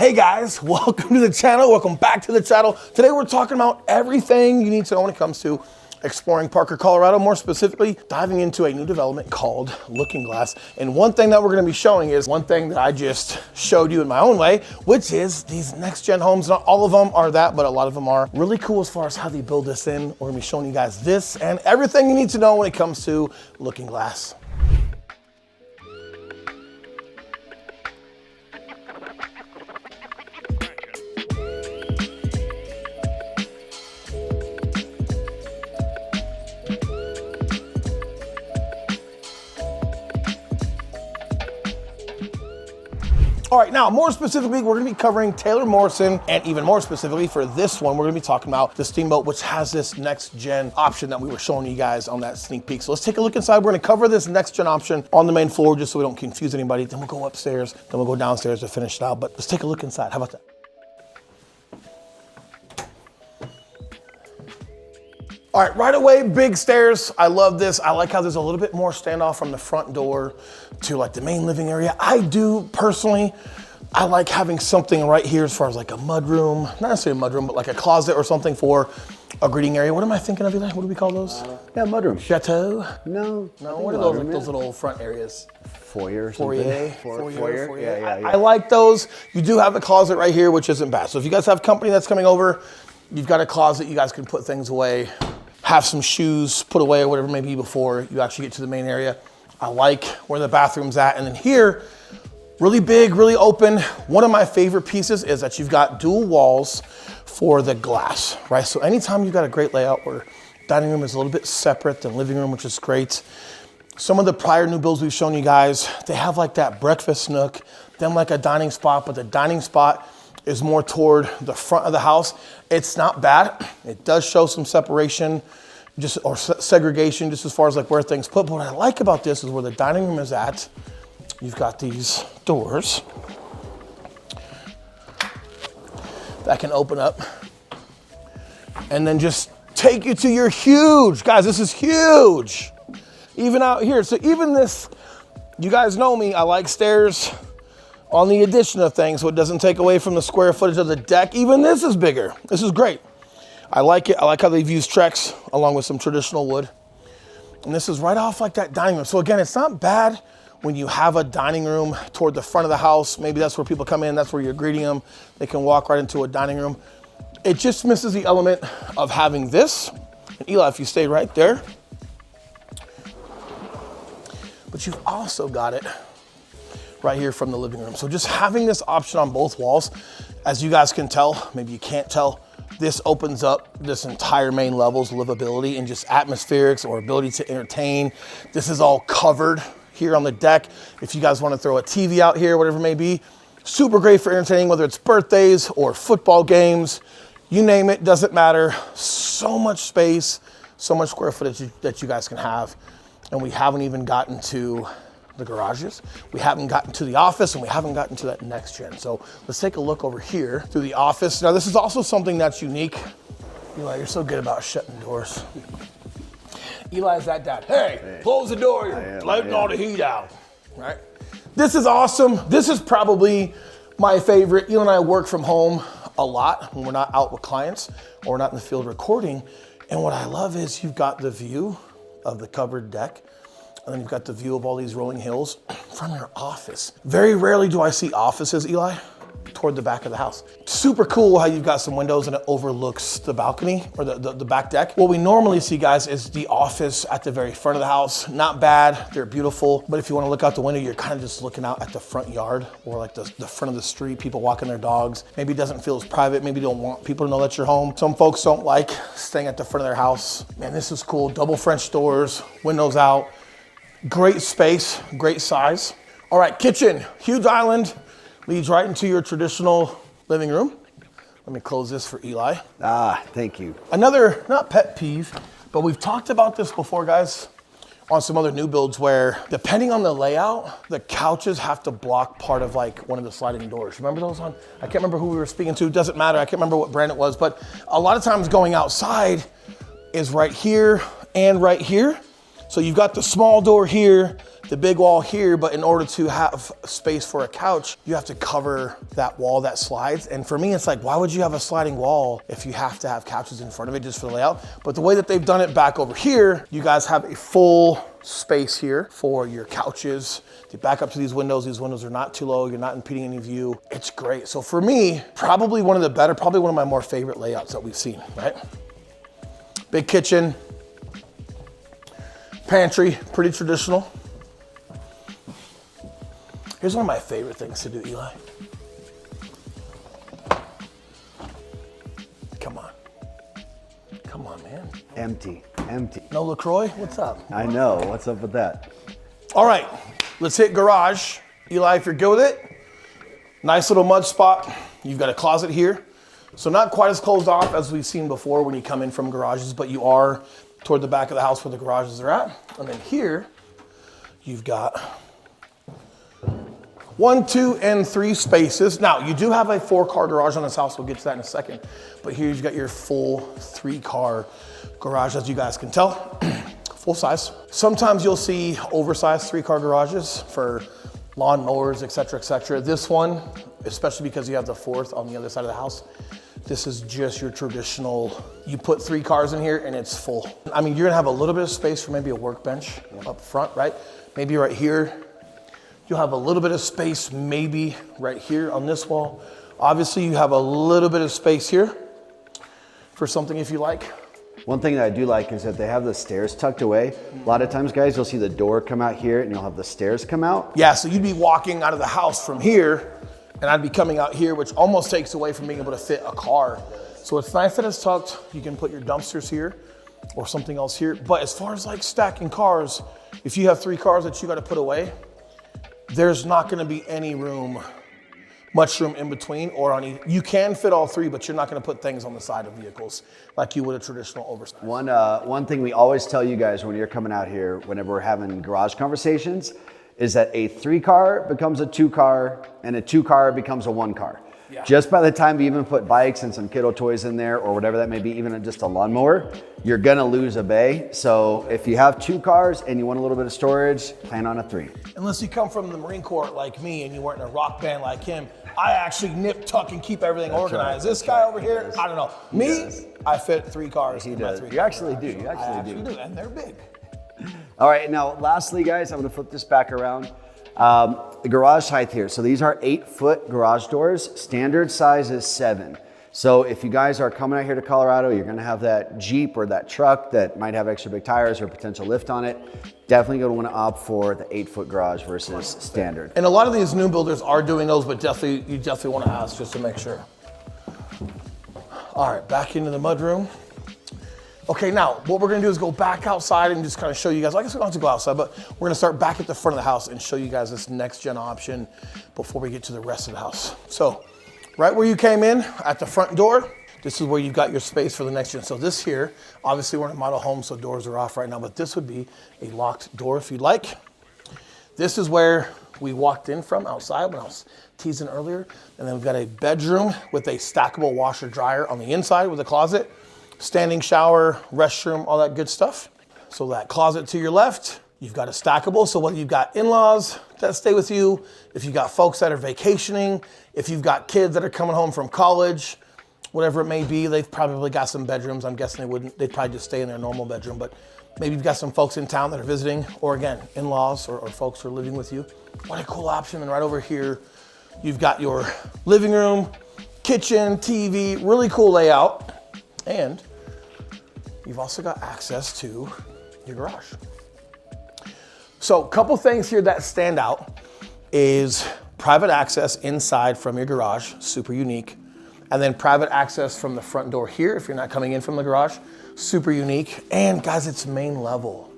Hey guys, welcome to the channel. Welcome back to the channel. Today we're talking about everything you need to know when it comes to exploring Parker, Colorado, more specifically diving into a new development called Looking Glass. And one thing that we're gonna be showing is one thing that I just showed you in my own way, which is these next gen homes. Not all of them are that, but a lot of them are really cool as far as how they build this in. We're gonna be showing you guys this and everything you need to know when it comes to Looking Glass. All right, now more specifically, we're gonna be covering Taylor Morrison, and even more specifically for this one, we're gonna be talking about the Steamboat, which has this next gen option that we were showing you guys on that sneak peek. So let's take a look inside. We're gonna cover this next gen option on the main floor just so we don't confuse anybody. Then we'll go upstairs, then we'll go downstairs to finish it out. But let's take a look inside. How about that? All right away, big stairs. I love this. I like how there's a little bit more standoff from the front door to like the main living area. I do personally, I like having something right here as far as like a mud room, not necessarily a mud room, but like a closet or something for a greeting area. What am I thinking of, Eli? What do we call those? Yeah, mudroom. Chateau? No. What are those, like those little front areas? Foyer or something. Foyer. Yeah. I like those. You do have a closet right here, which isn't bad. So if you guys have company that's coming over, you've got a closet, you guys can put things away, have some shoes put away or whatever it may be before you actually get to the main area. I like where the bathroom's at. And then here, really big, really open. One of my favorite pieces is that you've got dual walls for the glass, right? So anytime you've got a great layout where dining room is a little bit separate than living room, which is great. Some of the prior new builds we've shown you guys, they have like that breakfast nook, then like a dining spot, but the dining spot is more toward the front of the house. It's not bad. It does show some separation, or segregation, just as far as like where things put. But what I like about this is where the dining room is at. You've got these doors that can open up and then just take you to your huge, guys, this is huge. Even out here, so even this, you guys know me, I like stairs on the addition of things so it doesn't take away from the square footage of the deck. Even this is bigger. This is great. I like it. I like how they've used Trex along with some traditional wood. And this is right off like that dining room. So again, it's not bad when you have a dining room toward the front of the house. Maybe that's where people come in. That's where you're greeting them. They can walk right into a dining room. It just misses the element of having this. And Eli, if you stay right there. But you've also got it right here from the living room. So just having this option on both walls, as you guys can tell, maybe you can't tell, this opens up this entire main level's livability and just atmospherics or ability to entertain. This is all covered here on the deck. If you guys want to throw a TV out here, whatever it may be, super great for entertaining, whether it's birthdays or football games, you name it, doesn't matter. So much space, so much square footage that you guys can have. And we haven't even gotten to the garages. We haven't gotten to the office, and we haven't gotten to that next gen. So let's take a look over here through the office. Now this is also something that's unique. Eli, you're so good about shutting doors. Eli's that dad. Hey, close the door. You're letting all the heat out, right? This is awesome. This is probably my favorite. Eli and I work from home a lot when we're not out with clients or we're not in the field recording. And what I love is you've got the view of the covered deck. And then you've got the view of all these rolling hills from your office. Very rarely do I see offices, Eli, toward the back of the house. Super cool how you've got some windows and it overlooks the balcony or the back deck. What we normally see, guys, is the office at the very front of the house. Not bad, they're beautiful. But if you want to look out the window, you're kind of just looking out at the front yard or like the front of the street, people walking their dogs. Maybe it doesn't feel as private. Maybe you don't want people to know that you're home. Some folks don't like staying at the front of their house. Man, this is cool. Double French doors, windows out. Great space, great size. All right, kitchen, huge island, leads right into your traditional living room. Let me close this for Eli. Thank you. Another, not pet peeve, but we've talked about this before, guys, on some other new builds where depending on the layout, the couches have to block part of like one of the sliding doors. Remember those on? I can't remember who we were speaking to, doesn't matter. I can't remember what brand it was, but a lot of times going outside is right here and right here. So you've got the small door here the big wall here, but in order to have space for a couch, you have to cover that wall that slides. And for me, it's like, why would you have a sliding wall if you have to have couches in front of it just for the layout? But the way that they've done it back over here, you guys have a full space here for your couches. You back up to these windows are not too low, you're not impeding any view. It's great. So for me, probably one of the better, probably one of my more favorite layouts that we've seen, right? Big kitchen, pantry, pretty traditional. Here's one of my favorite things to do, Eli. Come on. Come on, man. Empty. No LaCroix? What's up? I know. What's up with that? All right, let's hit garage. Eli, if you're good with it, nice little mud spot. You've got a closet here. So not quite as closed off as we've seen before when you come in from garages, but you are toward the back of the house where the garages are at. And then here, you've got 1, 2, and 3 spaces. Now, you do have a 4-car garage on this house. We'll get to that in a second. But here you've got your full 3-car garage, as you guys can tell. Full size. Sometimes you'll see oversized 3-car garages for lawn mowers, et cetera, et cetera. This one, especially because you have the 4th on the other side of the house, this is just your traditional, you put 3 cars in here and it's full. I mean, you're gonna have a little bit of space for maybe a workbench up front, right? Maybe right here. You'll have a little bit of space maybe right here on this wall. Obviously, you have a little bit of space here for something if you like. One thing that I do like is that they have the stairs tucked away. A lot of times, guys, you'll see the door come out here and you'll have the stairs come out. Yeah, so you'd be walking out of the house from here and I'd be coming out here, which almost takes away from being able to fit a car. So it's nice that it's tucked. You can put your dumpsters here or something else here. But as far as like stacking cars, if you have 3 cars that you got to put away, there's not going to be any room, much room in between or on either. You can fit all 3, but you're not going to put things on the side of vehicles like you would a traditional oversized. One thing we always tell you guys when you're coming out here, whenever we're having garage conversations, is that a 3-car becomes a 2-car and a 2-car becomes a 1-car. Yeah. Just by the time you even put bikes and some kiddo toys in there or whatever that may be, even just a lawnmower, you're gonna lose a bay. So if you have 2 cars and you want a little bit of storage, plan on a 3. Unless you come from the Marine Corps like me and you weren't in a rock band like him, I actually nip, tuck, and keep everything organized. This guy over here, I don't know. Me, I fit 3 cars in my 3 You actually do, you I actually do. And they're big. All right, now lastly, guys, I'm gonna flip this back around. The garage height here. So these are 8-foot garage doors. Standard size is 7. So if you guys are coming out here to Colorado, you're gonna have that Jeep or that truck that might have extra big tires or potential lift on it. Definitely gonna wanna opt for the 8-foot garage versus standard. And a lot of these new builders are doing those, but you definitely wanna ask just to make sure. All right, back into the mudroom. Okay, now what we're gonna do is go back outside and just kind of show you guys, I guess we don't have to go outside, but we're gonna start back at the front of the house and show you guys this next gen option before we get to the rest of the house. So, right where you came in at the front door, this is where you've got your space for the next gen. So this here, obviously we're in a model home, so doors are off right now, but this would be a locked door if you'd like. This is where we walked in from outside when I was teasing earlier. And then we've got a bedroom with a stackable washer dryer on the inside with a closet. Standing shower, restroom, all that good stuff. So that closet to your left, you've got a stackable. So whether you've got in-laws that stay with you, if you've got folks that are vacationing, if you've got kids that are coming home from college, whatever it may be, they've probably got some bedrooms. I'm guessing they'd probably just stay in their normal bedroom, but maybe you've got some folks in town that are visiting, or again, in-laws or folks who are living with you. What a cool option. And right over here, you've got your living room, kitchen, TV, really cool layout. And you've also got access to your garage. So a couple things here that stand out is private access inside from your garage, super unique. And then private access from the front door here, if you're not coming in from the garage, super unique. And guys, it's main level.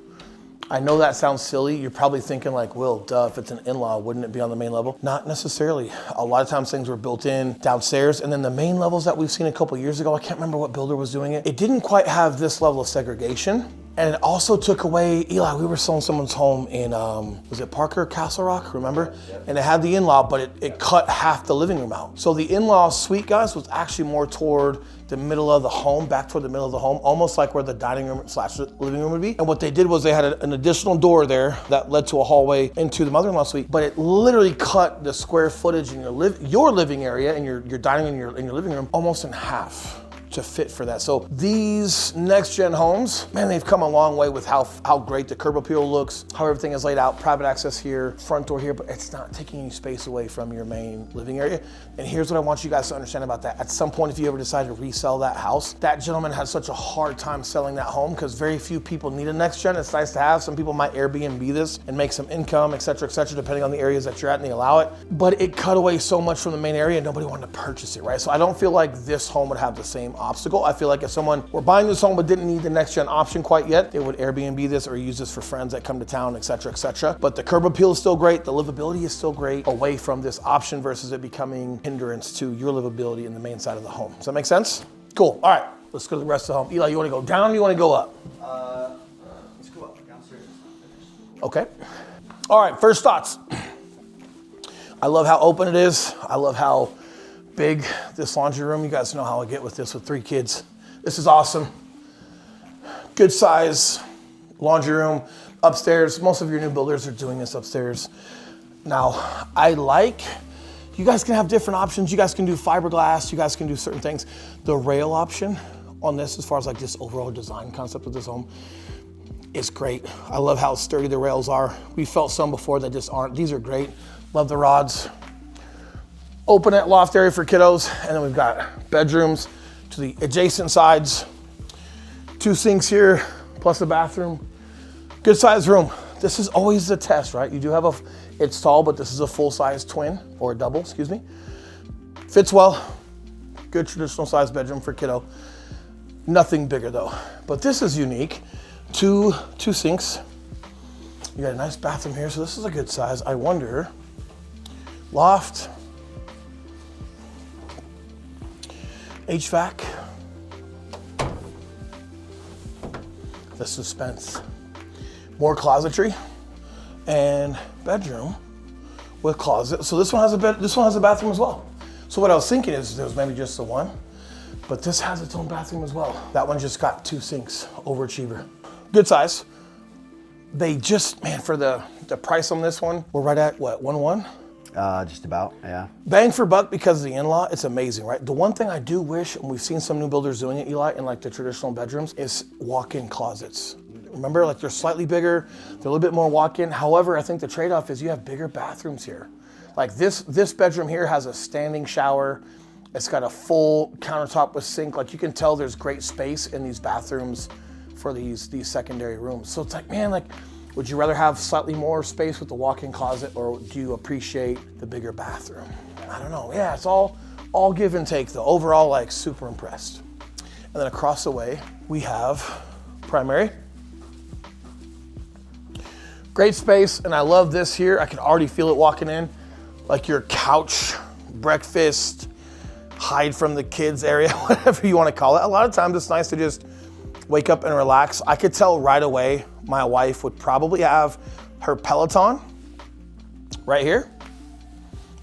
I know that sounds silly. You're probably thinking like, well, duh, if it's an in-law, wouldn't it be on the main level? Not necessarily. A lot of times things were built in downstairs, and then the main levels that we've seen a couple years ago, I can't remember what builder was doing it. It didn't quite have this level of segregation. And it also took away, Eli, we were selling someone's home in, was it Parker, Castle Rock, remember? And it had the in-law, but it cut half the living room out. So the in-law suite, guys, was actually more toward the middle of the home, back toward the middle of the home, almost like where the dining room / living room would be. And what they did was they had an additional door there that led to a hallway into the mother-in-law suite, but it literally cut the square footage in your living area and your dining and your living room almost in half to fit for that. So these next gen homes, man, they've come a long way with how great the curb appeal looks, how everything is laid out, private access here, front door here, but it's not taking any space away from your main living area. And here's what I want you guys to understand about that. At some point, if you ever decide to resell that house, that gentleman had such a hard time selling that home because very few people need a next gen. It's nice to have. Some people might Airbnb this and make some income, et cetera, depending on the areas that you're at and they allow it. But it cut away so much from the main area and nobody wanted to purchase it, right? So I don't feel like this home would have the same obstacle. I feel like if someone were buying this home but didn't need the next gen option quite yet, they would Airbnb this or use this for friends that come to town, et cetera. But the curb appeal is still great. The livability is still great away from this option versus it becoming hindrance to your livability in the main side of the home. Does that make sense? Cool. All right, let's go to the rest of the home. Eli, you want to go down or you want to go up? Let's go up downstairs. Okay. All right, first thoughts. I love how open it is. I love how big this laundry room. You guys know how I get with this with 3 kids. This is awesome. Good size laundry room upstairs. Most of your new builders are doing this upstairs. Now, you guys can have different options. You guys can do fiberglass. You guys can do certain things. The rail option on this, as far as like this overall design concept of this home, is great. I love how sturdy the rails are. We felt some before that just aren't. These are great. Love the rods. Open it loft area for kiddos, and then we've got bedrooms to the adjacent sides. 2 sinks here, plus a bathroom. Good sized room. This is always the test, right? You do have it's tall, but this is a full-size twin, or a double, excuse me. Fits well. Good traditional size bedroom for kiddo. Nothing bigger though. But this is unique. Two sinks. You got a nice bathroom here, so this is a good size. I wonder, loft, HVAC, the suspense, more closetry, and bedroom with closet. So this one has a bathroom as well. So what I was thinking is there was maybe just the one, but this has its own bathroom as well. That one just got 2 sinks, overachiever. Good size. They just, man, for the price on this one, we're right at what, 1.1? Just about, yeah. Bang for buck because of the in-law, it's amazing, right? The one thing I do wish, and we've seen some new builders doing it, Eli, in like the traditional bedrooms, is walk-in closets. Remember, like they're slightly bigger, they're a little bit more walk-in. However, I think the trade-off is you have bigger bathrooms here. Like this bedroom here has a standing shower. It's got a full countertop with sink. Like you can tell there's great space in these bathrooms for these secondary rooms. So it's like, man, like, would you rather have slightly more space with the walk-in closet, or do you appreciate the bigger bathroom? I don't know. Yeah, it's all give and take though. Overall, like super impressed. And then across the way, we have primary. Great space, and I love this here. I can already feel it walking in. Like your couch, breakfast, hide from the kids area, whatever you want to call it. A lot of times it's nice to just wake up and relax. I could tell right away my wife would probably have her Peloton right here.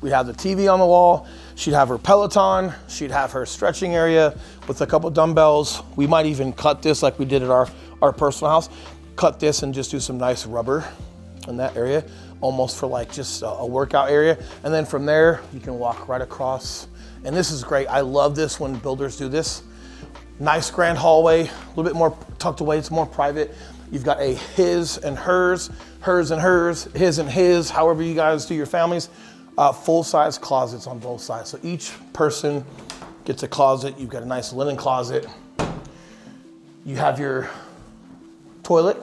We'd have the TV on the wall. She'd have her Peloton. She'd have her stretching area with a couple dumbbells. We might even cut this like we did at our personal house. Cut this and just do some nice rubber in that area, almost for like just a workout area. And then from there, you can walk right across. And this is great. I love this when builders do this. Nice grand hallway, a little bit more tucked away. It's more private. You've got a his and hers, hers and hers, his and his, however you guys do your families. Full-size closets on both sides. So each person gets a closet. You've got a nice linen closet. You have your toilet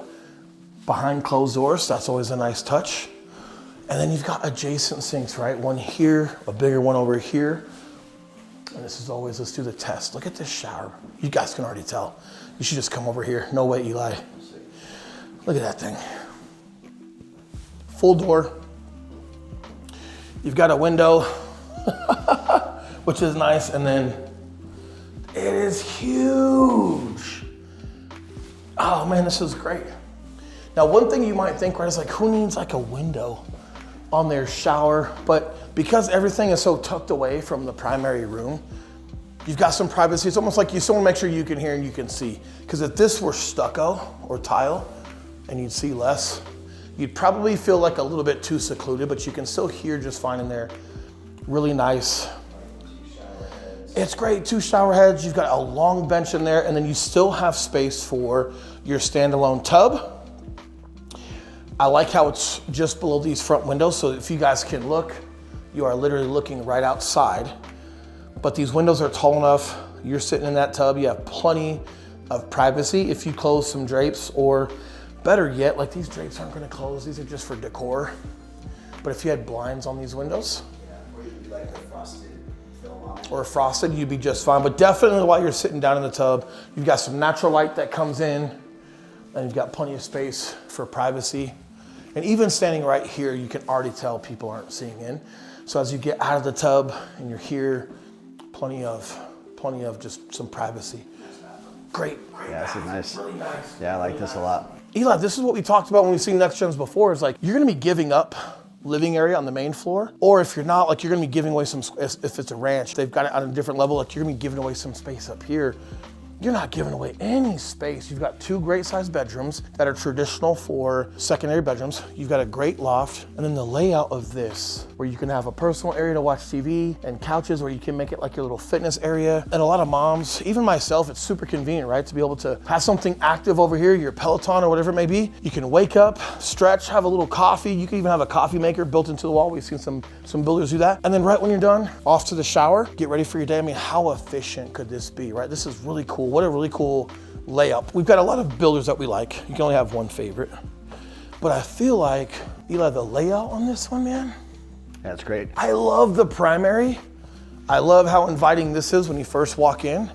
behind closed doors. That's always a nice touch. And then you've got adjacent sinks, right? One here, a bigger one over here. And this is always, let's do the test. Look at this shower. You guys can already tell. You should just come over here. No way, Eli. Look at that thing. Full door. You've got a window, which is nice. And then it is huge. Oh man, this is great. Now, one thing you might think, right, is like, who needs like a window on their shower? But because everything is so tucked away from the primary room, you've got some privacy. It's almost like you still want to make sure you can hear and you can see. Because if this were stucco or tile and you'd see less, you'd probably feel like a little bit too secluded, but you can still hear just fine in there. Really nice. It's great, 2 shower heads. You've got a long bench in there, and then you still have space for your standalone tub. I like how it's just below these front windows, so if you guys can look, you are literally looking right outside. But these windows are tall enough. You're sitting in that tub. You have plenty of privacy if you close some drapes, or better yet, like these drapes aren't gonna close. These are just for decor. But if you had blinds on these windows, or you could do like a frosted film on it. Or frosted, you'd be just fine. But definitely while you're sitting down in the tub, you've got some natural light that comes in, and you've got plenty of space for privacy. And even standing right here, you can already tell people aren't seeing in. So as you get out of the tub and you're here, plenty of just some privacy. Great. Yeah, this is nice. Really nice. Yeah, I like this a lot. Eli, this is what we talked about when we've seen Next Gens before, is like, you're gonna be giving up living area on the main floor, or if you're not, like, you're gonna be giving away some, if it's a ranch, they've got it on a different level, like you're gonna be giving away some space up here. You're not giving away any space. You've got 2 great sized bedrooms that are traditional for secondary bedrooms. You've got a great loft, and then the layout of this, where you can have a personal area to watch TV and couches where you can make it like your little fitness area. And a lot of moms, even myself, it's super convenient, right? To be able to have something active over here, your Peloton or whatever it may be. You can wake up, stretch, have a little coffee. You can even have a coffee maker built into the wall. We've seen some builders do that. And then right when you're done, off to the shower, get ready for your day. I mean, how efficient could this be, right? This is really cool. What a really cool layup. We've got a lot of builders that we like. You can only have one favorite. But I feel like, Eli, the layout on this one, man. That's great. I love the primary. I love how inviting this is when you first walk in.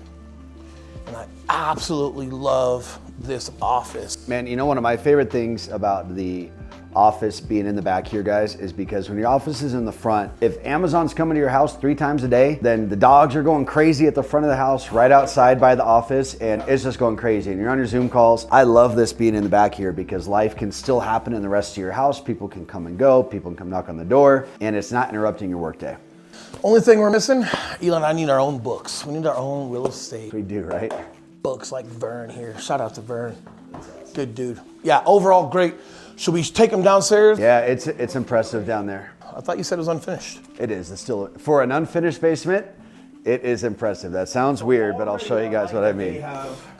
And I absolutely love this office. Man, you know, one of my favorite things about the office being in the back here, guys, is because when your office is in the front, if Amazon's coming to your house 3 times a day, then the dogs are going crazy at the front of the house, right outside by the office, and it's just going crazy. And you're on your Zoom calls. I love this being in the back here because life can still happen in the rest of your house. People can come and go, people can come knock on the door, and it's not interrupting your workday. Only thing we're missing, Elon and I need our own books. We need our own real estate We do, right? books like Vern here. Shout out to Vern. Good dude. Yeah, overall great. Should we take them downstairs? Yeah, it's impressive down there. I thought you said it was unfinished. It is. It's still, for an unfinished basement, it is impressive. That sounds weird, but I'll show you guys what I mean.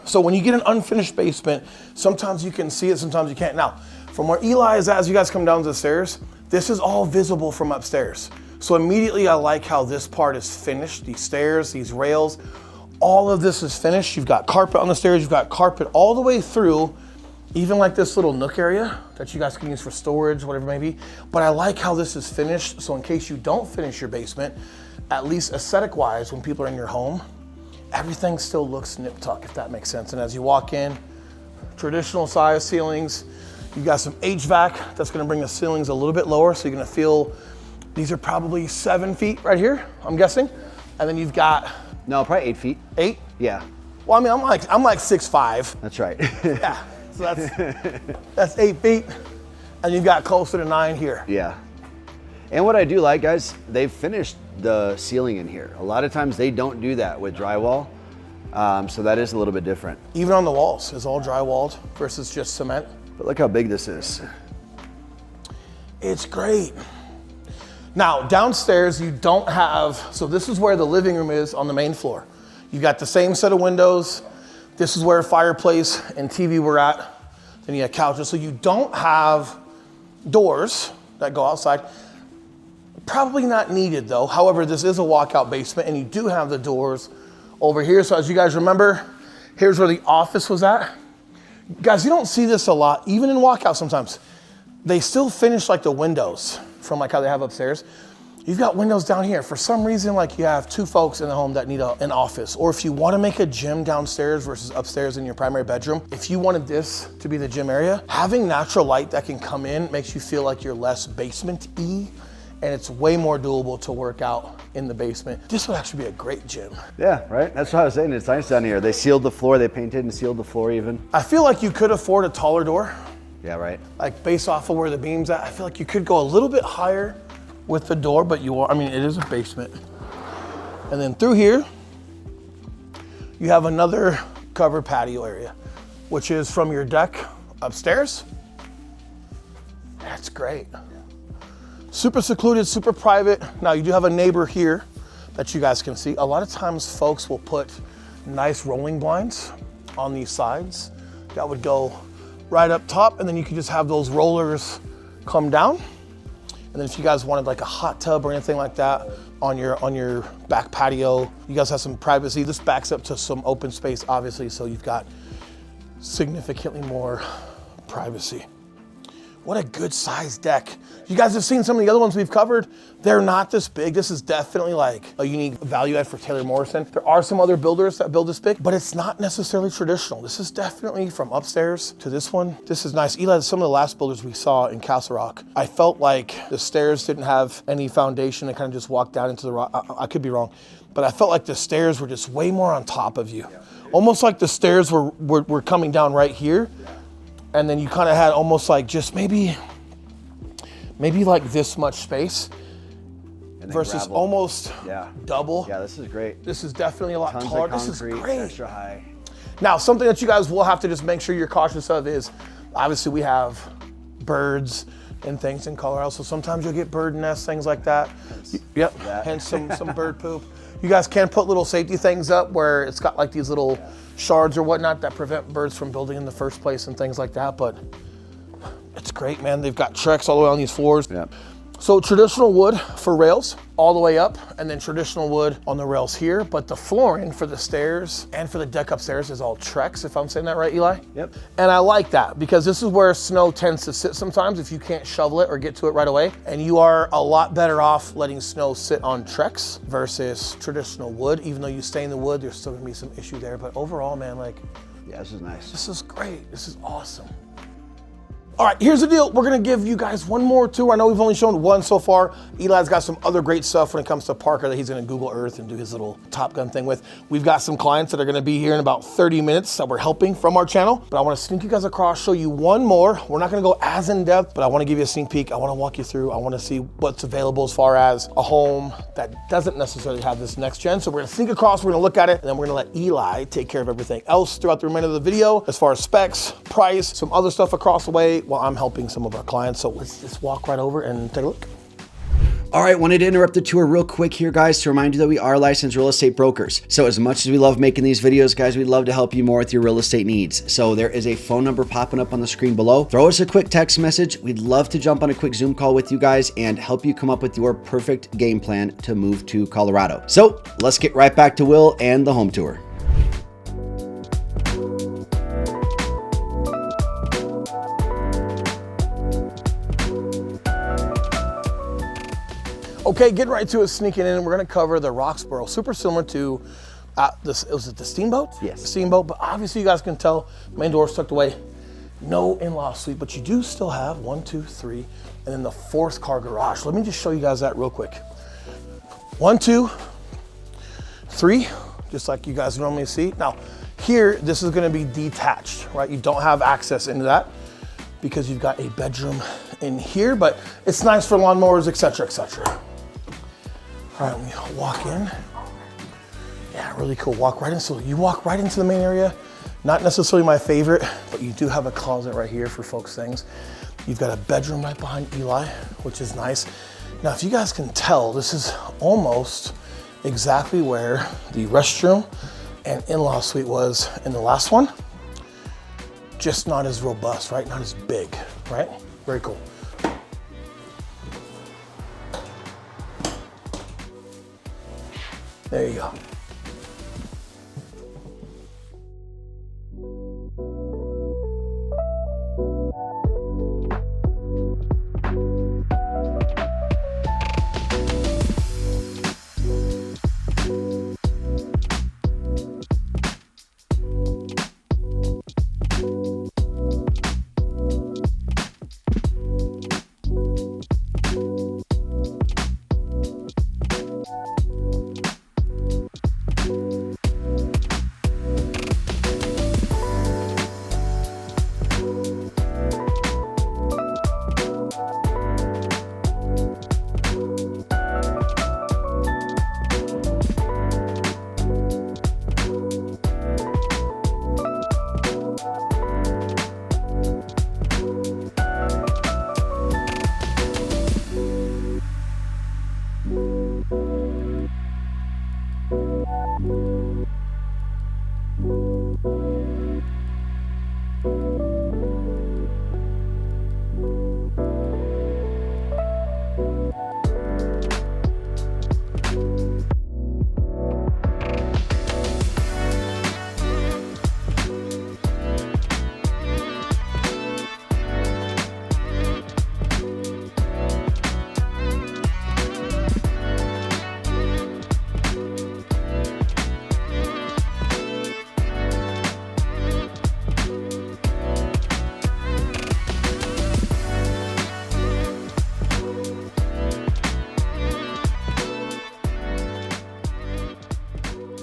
So when you get an unfinished basement, sometimes you can see it, sometimes you can't. Now, from where Eli is at, as you guys come down the stairs, this is all visible from upstairs. So immediately I like how this part is finished. These stairs, these rails, all of this is finished. You've got carpet on the stairs, you've got carpet all the way through, even like this little nook area that you guys can use for storage, whatever it may be. But I like how this is finished. So in case you don't finish your basement, at least aesthetic wise, when people are in your home, everything still looks nip tuck, if that makes sense. And as you walk in, traditional size ceilings, you've got some HVAC that's gonna bring the ceilings a little bit lower. So you're gonna feel, these are probably 7 feet right here, I'm guessing. And then you've got— No, probably 8 feet. 8? Yeah. Well, I mean, I'm like 6'5". That's right. Yeah. So that's 8 feet, and you've got closer to 9 here. Yeah. And what I do like, guys, they've finished the ceiling in here. A lot of times they don't do that with drywall, so that is a little bit different. Even on the walls, it's all drywalled versus just cement. But look how big this is. It's great. Now, downstairs you don't have, so this is where the living room is on the main floor. You've got the same set of windows. This is where fireplace and TV were at. Then you have couches. So you don't have doors that go outside. Probably not needed though. However, this is a walkout basement and you do have the doors over here. So as you guys remember, here's where the office was at. Guys, you don't see this a lot, even in walkout sometimes. They still finish like the windows from like how they have upstairs. You've got windows down here. For some reason, like you have 2 folks in the home that need an office. Or if you want to make a gym downstairs versus upstairs in your primary bedroom, if you wanted this to be the gym area, having natural light that can come in makes you feel like you're less basement-y and it's way more doable to work out in the basement. This would actually be a great gym. Yeah, right? That's what I was saying. It's nice down here. They sealed the floor. They painted and sealed the floor even. I feel like you could afford a taller door. Yeah, right. Like based off of where the beam's at, I feel like you could go a little bit higher with the door, but I mean, it is a basement. And then through here, you have another covered patio area, which is from your deck upstairs. That's great. Super secluded, super private. Now you do have a neighbor here that you guys can see. A lot of times folks will put nice rolling blinds on these sides that would go right up top, and then you can just have those rollers come down. And then if you guys wanted like a hot tub or anything like that on your back patio, you guys have some privacy. This backs up to some open space, obviously, so you've got significantly more privacy. What a good sized deck. You guys have seen some of the other ones we've covered. They're not this big. This is definitely like a unique value add for Taylor Morrison. There are some other builders that build this big, but it's not necessarily traditional. This is definitely from upstairs to this one. This is nice. Eli, some of the last builders we saw in Castle Rock, I felt like the stairs didn't have any foundation. They kind of just walked down into the rock. I could be wrong, but I felt like the stairs were just way more on top of you. Almost like the stairs were coming down right here. And then you kind of had almost like just maybe like this much space versus gravel. Almost double. Yeah, this is great. This is definitely a lot Tons taller. of concrete, This is great. extra high. Now, something that you guys will have to just make sure you're cautious of is, obviously we have birds and things in Colorado, so sometimes you'll get bird nests, things like that. Yep, hence some bird poop. You guys can put little safety things up where it's got like these little shards or whatnot that prevent birds from building in the first place and things like that, but it's great, man. They've got Trex all the way on these floors. Yep. So traditional wood for rails all the way up, and then traditional wood on the rails here, but the flooring for the stairs and for the deck upstairs is all Trex, if I'm saying that right, Eli? Yep. And I like that because this is where snow tends to sit sometimes if you can't shovel it or get to it right away. And you are a lot better off letting snow sit on Trex versus traditional wood. Even though you stay in the wood, there's still gonna be some issue there. But overall, man, like, yeah, this is nice. This is great. This is awesome. All right, here's the deal. We're gonna give you guys one more tour. I know we've only shown one so far. Eli's got some other great stuff when it comes to Parker that he's gonna Google Earth and do his little Top Gun thing with. We've got some clients that are gonna be here in about 30 minutes that we're helping from our channel, but I wanna sneak you guys across, show you one more. We're not gonna go as in depth, but I wanna give you a sneak peek. I wanna walk you through. I wanna see what's available as far as a home that doesn't necessarily have this next gen. So we're gonna sneak across, we're gonna look at it, and then we're gonna let Eli take care of everything else throughout the remainder of the video, as far as specs, price, some other stuff across the way while I'm helping some of our clients. So let's just walk right over and take a look. All right, wanted to interrupt the tour real quick here, guys, to remind you that we are licensed real estate brokers. So as much as we love making these videos, guys, we'd love to help you more with your real estate needs. So there is a phone number popping up on the screen below. Throw us a quick text message. We'd love to jump on a quick Zoom call with you guys and help you come up with your perfect game plan to move to Colorado. So let's get right back to Will and the home tour. Okay, getting right to it, sneaking in, we're gonna cover the Roxborough, super similar to was it the Steamboat? Yes. The Steamboat, but obviously you guys can tell, main door's tucked away. No in-law suite, but you do still have 1, 2, 3, and then the 4th car garage. Let me just show you guys that real quick. 1, 2, 3, just like you guys normally see. Now, here, this is gonna be detached, right? You don't have access into that because you've got a bedroom in here, but it's nice for lawnmowers, et cetera, et cetera. All right, we walk in. Yeah, really cool. Walk right in. So you walk right into the main area. Not necessarily my favorite, but you do have a closet right here for folks' things. You've got a bedroom right behind Eli, which is nice. Now, if you guys can tell, this is almost exactly where the restroom and in-law suite was in the last one. Just not as robust, right? Not as big, right? Very cool. There you go.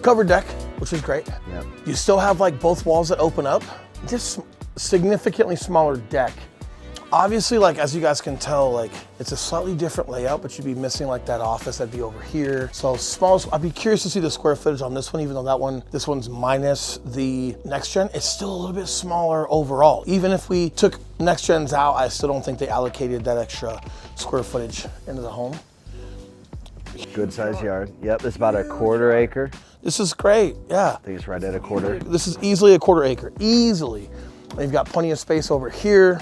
covered deck, which is great. Yep. You still have like both walls that open up. Just significantly smaller deck. Obviously, like as you guys can tell, like it's a slightly different layout, but you'd be missing like that office that'd be over here. So small, I'd be curious to see the square footage on this one, even though this one's minus the next gen. It's still a little bit smaller overall. Even if we took next gens out, I still don't think they allocated that extra square footage into the home. Good size yard. Yep, it's about a 1/4 acre. This is great, yeah. I think it's right at a 1/4. This is easily a 1/4 acre, easily. And you've got plenty of space over here.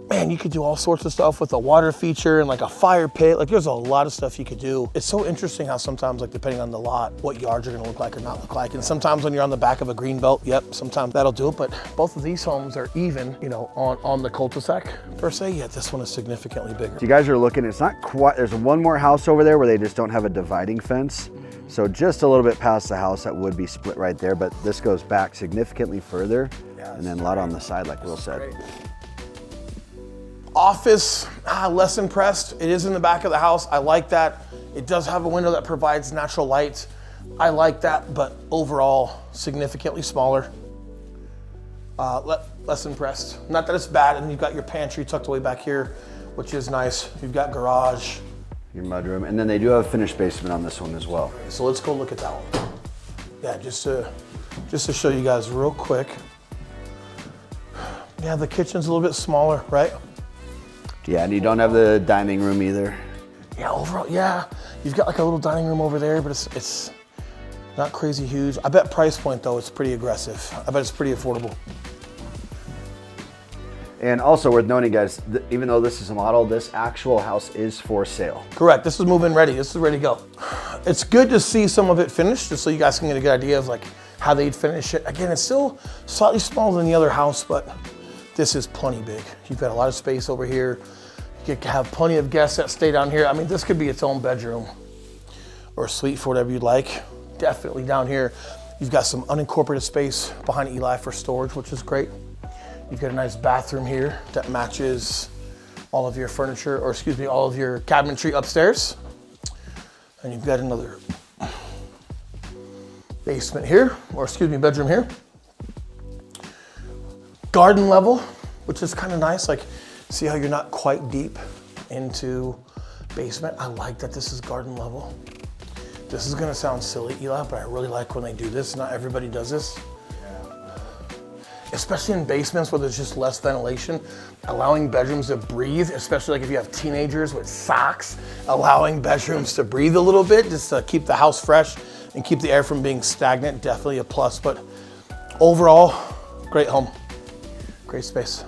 Man, you could do all sorts of stuff with a water feature and like a fire pit. Like there's a lot of stuff you could do. It's so interesting how sometimes, like depending on the lot, what yards are gonna look like or not look like. And sometimes when you're on the back of a green belt, yep, sometimes that'll do it. But both of these homes are even, you know, on the cul-de-sac per se, yet this one is significantly bigger. So you guys are looking, it's not quite, there's one more house over there where they just don't have a dividing fence. So just a little bit past the house, that would be split right there, but this goes back significantly further. Yeah, and then a lot on the side, like Will said. Great. Office, less impressed. It is in the back of the house. I like that. It does have a window that provides natural light. I like that, but overall, significantly smaller. Less impressed. Not that it's bad, and you've got your pantry tucked away back here, which is nice. You've got garage. Your mudroom, and then they do have a finished basement on this one as well. So let's go look at that one. Yeah, just to show you guys real quick. Yeah, the kitchen's a little bit smaller, right? Yeah, and you don't have the dining room either. Yeah, overall, yeah. You've got like a little dining room over there, but it's not crazy huge. I bet price point though, it's pretty aggressive. I bet it's pretty affordable. And also worth noting, guys, even though this is a model, this actual house is for sale. Correct, this is move-in ready. This is ready to go. It's good to see some of it finished, just so you guys can get a good idea of like how they'd finish it. Again, it's still slightly smaller than the other house, but this is plenty big. You've got a lot of space over here. You can have plenty of guests that stay down here. I mean, this could be its own bedroom or suite for whatever you'd like. Definitely down here, you've got some unincorporated space behind Eli for storage, which is great. You've got a nice bathroom here that matches all of your furniture, or excuse me, all of your cabinetry upstairs. And you've got another basement here, or excuse me, bedroom here. Garden level, which is kind of nice. Like, see how you're not quite deep into basement? I like that this is garden level. This is gonna sound silly, Eli, but I really like when they do this. Not everybody does this. Especially in basements where there's just less ventilation, allowing bedrooms to breathe, especially like if you have teenagers with socks, allowing bedrooms to breathe a little bit, just to keep the house fresh and keep the air from being stagnant, definitely a plus. But overall, great home. Great space.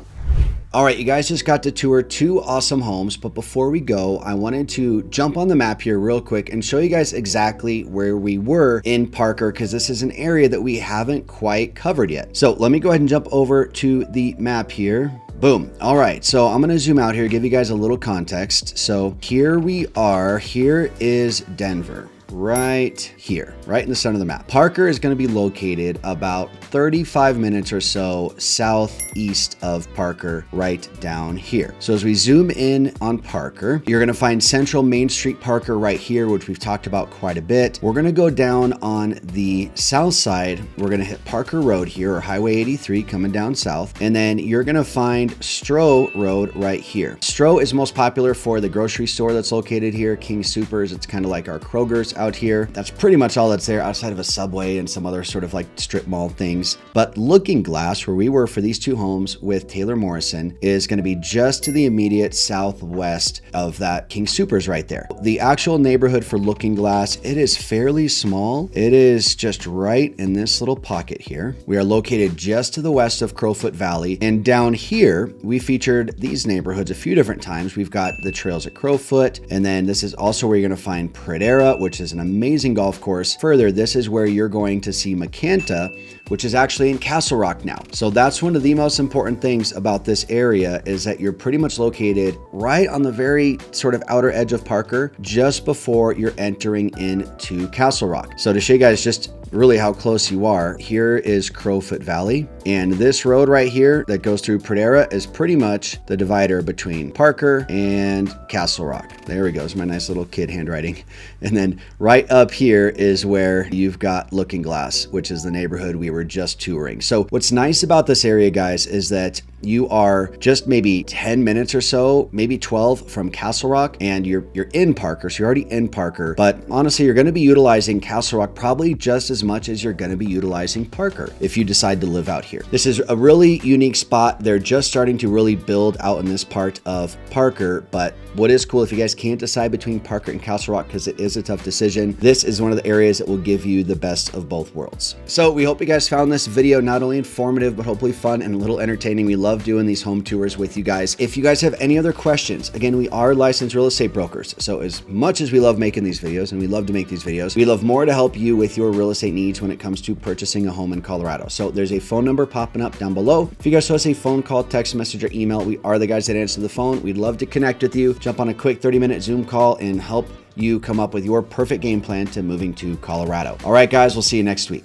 All right, you guys just got to tour 2 awesome homes, but before we go, I wanted to jump on the map here real quick and show you guys exactly where we were in Parker, because this is an area that we haven't quite covered yet. So let me go ahead and jump over to the map here. Boom. All right, so I'm gonna zoom out here, give you guys a little context. So here we are, here is Denver. Right here, right in the center of the map. Parker is going to be located about 35 minutes or so southeast of Parker, right down here. So as we zoom in on Parker, you're going to find Central Main Street Parker right here, which we've talked about quite a bit. We're going to go down on the south side. We're going to hit Parker Road here, or Highway 83 coming down south. And then you're going to find Stroh Road right here. Stroh is most popular for the grocery store that's located here, King Soopers. It's kind of like our Kroger's out here. That's pretty much all that's there outside of a Subway and some other sort of like strip mall things. But Looking Glass, where we were for these 2 homes with Taylor Morrison, is going to be just to the immediate southwest of that King Soopers right there. The actual neighborhood for Looking Glass, it is fairly small. It is just right in this little pocket here. We are located just to the west of Crowfoot Valley, and down here we featured these neighborhoods a few different times. We've got the trails at Crowfoot, and then this is also where you're going to find Pradera, which is an amazing golf course. Further, this is where you're going to see Macanta, which is actually in Castle Rock now. So that's one of the most important things about this area, is that you're pretty much located right on the very sort of outer edge of Parker, just before you're entering into Castle Rock. So to show you guys just really how close you are. Here is Crowfoot Valley, and this road right here that goes through Pradera is pretty much the divider between Parker and Castle Rock. There we go. It's my nice little kid handwriting. And then right up here is where you've got Looking Glass, which is the neighborhood we were just touring. So what's nice about this area, guys, is that you are just maybe 10 minutes or so, maybe 12 from Castle Rock, and you're in Parker, so you're already in Parker. But honestly, you're going to be utilizing Castle Rock probably just as much as you're going to be utilizing Parker if you decide to live out here. This is a really unique spot. They're just starting to really build out in this part of Parker, but what is cool, if you guys can't decide between Parker and Castle Rock, because it is a tough decision, this is one of the areas that will give you the best of both worlds. So we hope you guys found this video not only informative, but hopefully fun and a little entertaining. We love doing these home tours with you guys. If you guys have any other questions, again, we are licensed real estate brokers. So as much as we love making these videos, and we love to make these videos, we love more to help you with your real estate needs when it comes to purchasing a home in Colorado. So there's a phone number popping up down below. If you guys want us a phone call, text message, or email, we are the guys that answer the phone. We'd love to connect with you, jump on a quick 30-minute Zoom call, and help you come up with your perfect game plan to moving to Colorado. All right, guys, we'll see you next week.